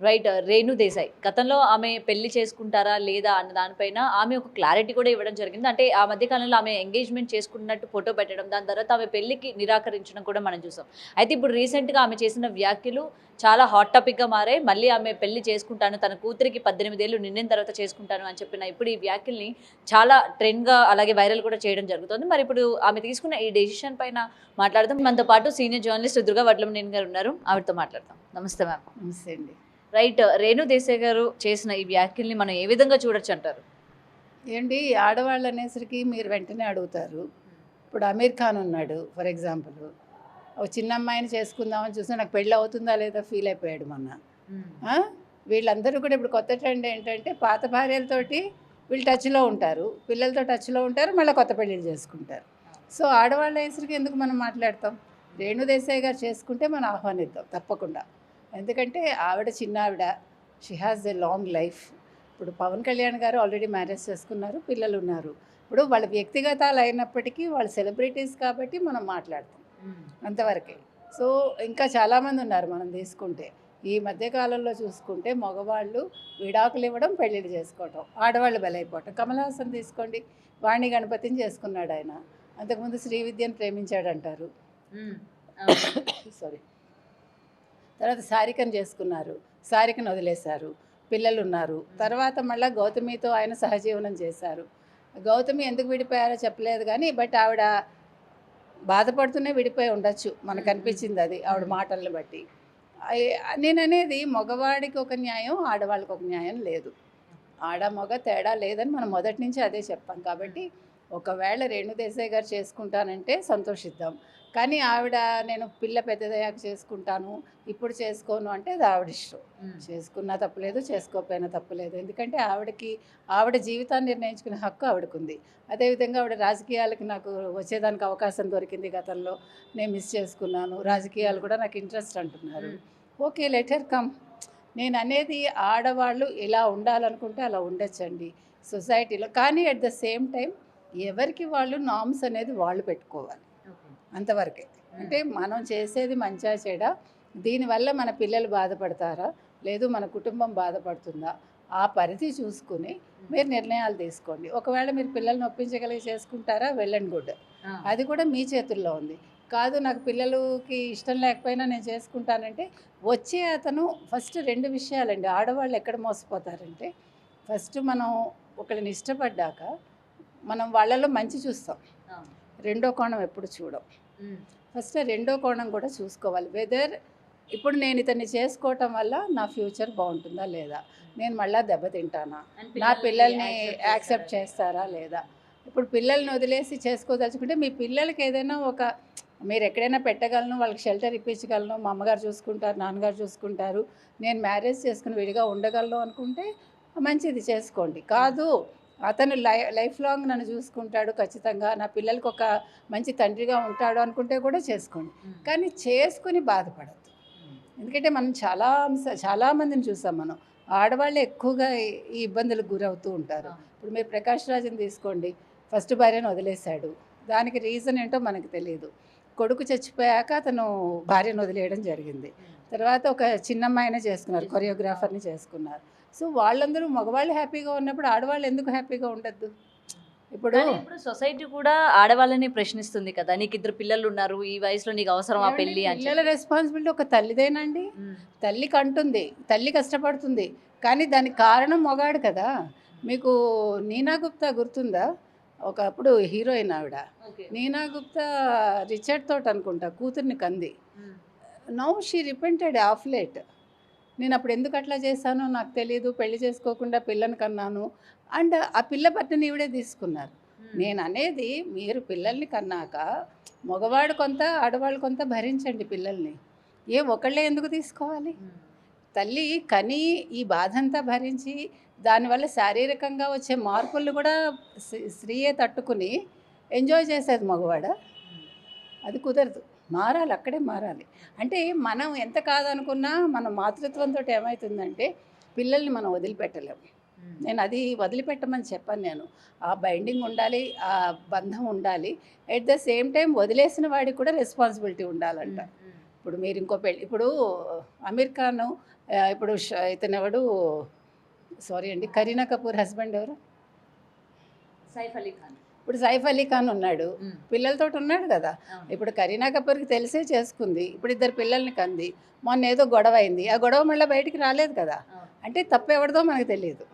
Right. Renu Desai. గతంలో ఆమె పెళ్లి చేసుకుంటారా? లేదా? అన్న దానిపైన ఆమె ఒక క్లారిటీ కూడా ఇవ్వడం జరిగింది. అంటే ఆ మధ్య కాలంలో ఆమె ఎంగేజ్‌మెంట్ చేసుకున్నట్టు ఫోటో పెట్టడం, దాని తర్వాత ఆమె పెళ్లికి నిరాకరించడం కూడా మనం చూసాం. అయితే ఇప్పుడు రీసెంట్‌గా ఆమె చేసిన వ్యాఖ్యలు చాలా హాట్ టాపిక్‌గా మారాయి. మళ్ళీ ఆమె పెళ్లి చేసుకుంటాను, తన కూతురికి 18 ఏళ్ళు నిండిన తర్వాత చేసుకుంటాను అని చెప్పిన ఇప్పుడు ఈ వ్యాఖ్యల్ని చాలా ట్రెండ్‌గా అలాగే వైరల్ కూడా చేయడం జరుగుతుంది. మరి ఇప్పుడు ఆమె తీసుకున్న ఈ డెసిషన్ పైన మాట్లాడదాం. మనతో పాటు సీనియర్ జర్నలిస్ట్ దుర్గా వడ్లమనేని గారు ఉన్నారు. ఆవిడతో మాట్లాడదాం. నమస్తే మ్యామ్. నమస్తే అండి. రైట్. రేణు దేశాయ్ గారు చేసిన ఈ వ్యాఖ్యల్ని మనం ఏ విధంగా చూడొచ్చంటారు? ఏంటి ఆడవాళ్ళు అనేసరికి మీరు వెంటనే అడుగుతారు. ఇప్పుడు అమీర్ ఖాన్ ఉన్నాడు ఫర్ ఎగ్జాంపుల్. ఒక చిన్న అమ్మాయిని చేసుకుందామని చూస్తే నాకు పెళ్ళి అవుతుందా లేదా ఫీల్ అయిపోయాడు మొన్న. ఆ? వీళ్ళందరూ కూడా ఇప్పుడు కొత్త ట్రెండ్ ఏంటంటే పాత భార్యలతోటి వీళ్ళు టచ్లో ఉంటారు, పిల్లలతో టచ్లో ఉంటారు, మళ్ళీ కొత్త పెళ్ళిళ్ళు చేసుకుంటారు. సో ఆడవాళ్ళ అయ్యేసరికి ఎందుకు మనం మాట్లాడతాం? రేణు దేశాయ్ గారు చేసుకుంటే మనం ఆహ్వానిద్దాం తప్పకుండా. ఎందుకంటే ఆవిడ చిన్న ఆవిడ, she has a long life. ఇప్పుడు పవన్ కళ్యాణ్ గారు ఆల్రెడీ మ్యారేజ్ చేసుకున్నారు, పిల్లలు ఉన్నారు. ఇప్పుడు వాళ్ళ వ్యక్తిగతాలు అయినప్పటికీ వాళ్ళు సెలబ్రిటీస్ కాబట్టి మనం మాట్లాడతాం అంతవరకే. సో ఇంకా చాలామంది ఉన్నారు మనం తీసుకుంటే. ఈ మధ్యకాలంలో చూసుకుంటే మగవాళ్ళు విడాకులు ఇవ్వడం, పెళ్ళిళ్ళు చేసుకోవటం, ఆడవాళ్ళు బలైపోవటం. కమల్ హాసన్ తీసుకోండి, వాణి గణపతిని చేసుకున్నాడు ఆయన. అంతకుముందు శ్రీవిద్యను ప్రేమించాడంటారు. సారీ. తర్వాత సారికను చేసుకున్నారు, సారికను వదిలేశారు, పిల్లలు ఉన్నారు. తర్వాత మళ్ళీ గౌతమితో ఆయన సహజీవనం చేశారు. గౌతమి ఎందుకు విడిపోయారో చెప్పలేదు కానీ బట్ ఆవిడ బాధపడుతూనే విడిపోయి ఉండొచ్చు, మనకు అనిపించింది అది ఆవిడ మాటలను బట్టి. నేను అనేది మగవాడికి ఒక న్యాయం, ఆడవాళ్ళకి ఒక న్యాయం లేదు. ఆడ మగ తేడా లేదని మనం మొదటి నుంచి అదే చెప్పాం. కాబట్టి ఒకవేళ రేణు దేశాయ్ గారు చేసుకుంటానంటే సంతోషిద్దాం. కానీ ఆవిడ నేను పిల్ల పెద్దదయ్యాక చేసుకుంటాను, ఇప్పుడు చేసుకోను అంటే అది ఆవిడ ఇష్టం. చేసుకున్నా తప్పులేదు, చేసుకోకపోయినా తప్పులేదు. ఎందుకంటే ఆవిడ జీవితాన్ని నిర్ణయించుకునే హక్కు ఆవిడకుంది. అదేవిధంగా ఆవిడ రాజకీయాలకు నాకు వచ్చేదానికి అవకాశం దొరికింది గతంలో, నేను మిస్ చేసుకున్నాను, రాజకీయాలు కూడా నాకు ఇంట్రెస్ట్ అంటున్నారు. Okay, let her come. నేను అనేది ఆడవాళ్ళు ఎలా ఉండాలనుకుంటే అలా ఉండొచ్చండి సొసైటీలో. కానీ అట్ ద సేమ్ టైం ఎవరికి వాళ్ళు నామ్స్ అనేది వాళ్ళు పెట్టుకోవాలి, అంతవరకే. అంటే మనం చేసేది మంచా చెడా, దీనివల్ల మన పిల్లలు బాధపడతారా, లేదు మన కుటుంబం బాధపడుతుందా, ఆ పరిధి చూసుకుని మీరు నిర్ణయాలు తీసుకోండి. ఒకవేళ మీరు పిల్లల్ని ఒప్పించగలిగి చేసుకుంటారా, వెల్ అండ్ గుడ్. అది కూడా మీ చేతుల్లో ఉంది. కాదు నాకు పిల్లలకి ఇష్టం లేకపోయినా నేను చేసుకుంటానంటే వచ్చే అతను ఫస్ట్ 2 విషయాలండి. ఆడవాళ్ళు ఎక్కడ మోసపోతారంటే ఫస్ట్ మనం ఒకరిని ఇష్టపడ్డాక మనం వాళ్ళలో మంచి చూస్తాం, రెండో కోణం ఎప్పుడు చూడం. ఫస్ట్ రెండో కోణం కూడా చూసుకోవాలి. వెదర్ ఇప్పుడు నేను ఇతన్ని చేసుకోవటం వల్ల నా ఫ్యూచర్ బాగుంటుందా లేదా, నేను మళ్ళీ దెబ్బతింటానా, నా పిల్లల్ని యాక్సెప్ట్ చేస్తారా లేదా. ఇప్పుడు పిల్లల్ని వదిలేసి చేసుకోదలుచుకుంటే మీ పిల్లలకి ఏదైనా ఒక మీరు ఎక్కడైనా పెట్టగలను, వాళ్ళకి షెల్టర్ ఇప్పించగలను, మా అమ్మగారు చూసుకుంటారు, నాన్నగారు చూసుకుంటారు, నేను మ్యారేజ్ చేసుకుని విడిగా ఉండగలను అనుకుంటే మంచిది, చేసుకోండి. కాదు అతను లైఫ్ లాంగ్ నన్ను చూసుకుంటాడు ఖచ్చితంగా, నా పిల్లలకి ఒక మంచి తండ్రిగా ఉంటాడు అనుకుంటే కూడా చేసుకోండి. కానీ చేసుకుని బాధపడద్దు. ఎందుకంటే మనం చాలామందిని చూసాం. మనం ఆడవాళ్ళు ఎక్కువగా ఈ ఇబ్బందులకు గురవుతూ ఉంటారు. ఇప్పుడు మీరు ప్రకాష్ రాజ్ని తీసుకోండి, ఫస్ట్ భార్యను వదిలేశాడు, దానికి రీజన్ ఏంటో మనకు తెలియదు. కొడుకు చచ్చిపోయాక అతను భార్యను వదిలేయడం జరిగింది. తర్వాత ఒక చిన్నమ్మాయినే చేసుకున్నారు, కొరియోగ్రాఫర్ని చేసుకున్నారు. సో వాళ్ళందరూ మగవాళ్ళు హ్యాపీగా ఉన్నప్పుడు ఆడవాళ్ళు ఎందుకు హ్యాపీగా ఉండద్దు? ఇప్పుడు సొసైటీ కూడా ఆడవాళ్ళని ప్రశ్నిస్తుంది కదా, నీకు 2 పిల్లలు ఉన్నారు, ఈ వయసులో నీకు అవసరం ఆ పెళ్లి అని. పిల్లల రెస్పాన్సిబిలిటీ ఒక తల్లిదేనండి. తల్లికి అంటుంది, తల్లి కష్టపడుతుంది, కానీ దానికి కారణం మగాడు కదా. మీకు నీనా గుప్తా గుర్తుందా? ఒకప్పుడు హీరోయిన్ ఆవిడ. నీనా గుప్తా రిచర్డ్ తోటి అనుకుంటా కూతుర్ని కంది. Now she repented of late. నేను అప్పుడు ఎందుకు అట్లా చేశానో నాకు తెలియదు, పెళ్లి చేసుకోకుండా పిల్లని కన్నాను అండ్ ఆ పిల్ల పట్టిన ఈవిడే తీసుకున్నారు. నేను అనేది మీరు పిల్లల్ని కన్నాక మగవాడు కొంత, ఆడవాళ్ళు కొంత భరించండి పిల్లల్ని. ఒకళ్ళే ఎందుకు తీసుకోవాలి? తల్లి కని ఈ బాధంతా భరించి దానివల్ల శారీరకంగా వచ్చే మార్పులను కూడా స్త్రీయే తట్టుకుని ఎంజాయ్ చేసేది మగవాడ. అది కుదరదు, మారాలి, అక్కడే మారాలి. అంటే మనం ఎంత కాదనుకున్నా మన మాతృత్వంతో ఏమవుతుందంటే పిల్లల్ని మనం వదిలిపెట్టలేము. నేను అది వదిలిపెట్టమని చెప్పాను. నేను ఆ బైండింగ్ ఉండాలి, ఆ బంధం ఉండాలి. ఎట్ ద సేమ్ టైం వదిలేసిన వాడికి కూడా రెస్పాన్సిబిలిటీ ఉండాలంట. ఇప్పుడు మీరు ఇంకో పెళ్ళి, ఇప్పుడు అమీర్ ఖాన్ ఇప్పుడు ఇతను ఎవడు, సారీ అండి, కరీనా కపూర్ హస్బెండ్ ఎవరు? సైఫ్ అలీ ఖాన్. ఇప్పుడు సైఫ్ అలీ ఖాన్ ఉన్నాడు, మ్మ్. పిల్లలతో ఉన్నాడు కదా. అవును. ఇప్పుడు కరీనా కపూర్కి తెలిసే చేసుకుంది, ఇప్పుడు ఇద్దరు పిల్లల్ని కంది. మొన్న ఏదో గొడవ అయింది, ఆ గొడవ మళ్ళీ బయటికి రాలేదు కదా. అవును. అంటే తప్పు ఎవరిదో మనకు తెలియదు.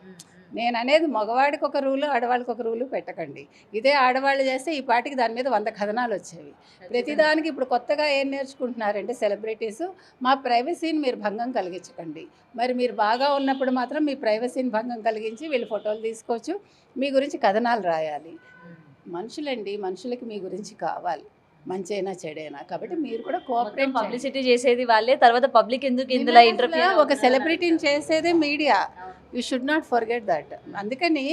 నేను అనేది మగవాడికి ఒక రూలు, ఆడవాళ్ళకి ఒక రూలు పెట్టకండి. ఇదే ఆడవాళ్ళు చేస్తే ఈ పాటికి దాని మీద 100 కథనాలు వచ్చేవి. ప్రతిదానికి ఇప్పుడు కొత్తగా ఏం నేర్చుకుంటున్నారంటే సెలబ్రిటీస్, మా ప్రైవసీని మీరు భంగం కలిగించకండి. మరి మీరు బాగా ఉన్నప్పుడు మాత్రం మీ ప్రైవసీని భంగం కలిగించి వీళ్ళు ఫోటోలు తీసుకోవచ్చు, మీ గురించి కథనాలు రాయాలి. మనుషులండి, మనుషులకి మీ గురించి కావాలి, మంచైనా చెడైనా. కాబట్టి మీరు కూడా కోఆపరేట్ పబ్లిసిటీ చేసేది వాళ్ళే, తర్వాత పబ్లిక్ ఎందుకు ఇందులో ఇంటర్వ్యూ ఒక సెలబ్రిటీని చేసేదే media. You should not forget that. అందుకని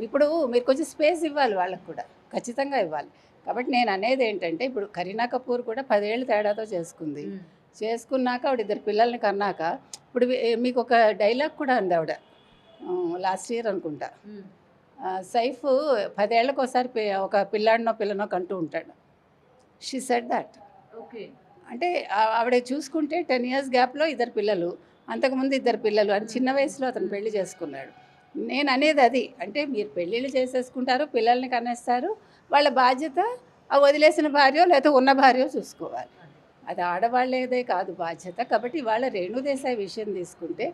ఇప్పుడు మీరు కొంచెం స్పేస్ ఇవ్వాలి వాళ్ళకు కూడా, ఖచ్చితంగా ఇవ్వాలి. కాబట్టి నేను అనేది ఏంటంటే, ఇప్పుడు కరీనా కపూర్ కూడా 10 ఏళ్ళ తేడాతో చేసుకుంది. చేసుకున్నాక ఆవిడ ఇద్దరు పిల్లల్ని కన్నాక, ఇప్పుడు మీకు ఒక డైలాగ్ కూడా అంది ఆవిడ లాస్ట్ ఇయర్ అనుకుంటా. సైఫ్ 10 ఏళ్ళకి ఒకసారి ఒక పిల్లాడినో పిల్లనో కంటూ ఉంటాడు. She said that. ఓకే. అంటే ఆవిడ చూసుకుంటే 10 ఇయర్స్ గ్యాప్లో ఇద్దరు పిల్లలు, అంతకుముందు ఇద్దరు పిల్లలు అని చిన్న వయసులో అతను పెళ్లి చేసుకున్నాడు. నేను అనేది అది, అంటే మీరు పెళ్ళిళ్ళు చేసేసుకుంటారు, పిల్లల్ని కనేస్తారు, వాళ్ళ బాధ్యత ఆ వదిలేసిన భార్యో లేకపోతే ఉన్న భార్యో చూసుకోవాలి. అది ఆడవాళ్ళేదే కాదు బాధ్యత. కాబట్టి వాళ్ళ రేణుదేశాయ్ విషయం తీసుకుంటే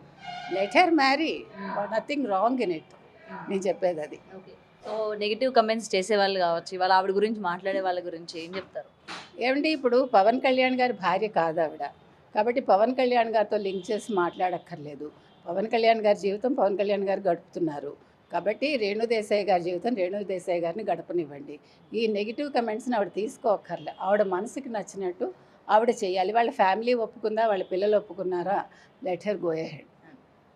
let her marry, nothing wrong in it. నేను చెప్పేది అది. సో నెగిటివ్ కమెంట్స్ చేసేవాళ్ళు కావచ్చు, ఇవాళ ఆవిడ గురించి మాట్లాడే వాళ్ళ గురించి ఏం చెప్తారు? ఏమండి, ఇప్పుడు పవన్ కళ్యాణ్ గారి భార్య కాదు ఆవిడ, కాబట్టి పవన్ కళ్యాణ్ గారితో లింక్ చేసి మాట్లాడక్కర్లేదు. పవన్ కళ్యాణ్ గారి జీవితం పవన్ కళ్యాణ్ గారు గడుపుతున్నారు. కాబట్టి రేణుదేశాయ్ గారి జీవితం రేణుదేశాయ్ గారిని గడపనివ్వండి. ఈ నెగిటివ్ కమెంట్స్ని ఆవిడ తీసుకోక్కర్లే. ఆవిడ మనసుకి నచ్చినట్టు ఆవిడ చేయాలి. వాళ్ళ ఫ్యామిలీ ఒప్పుకుందా, వాళ్ళ పిల్లలు ఒప్పుకున్నారా, లెట్ హర్ గో అహెడ్.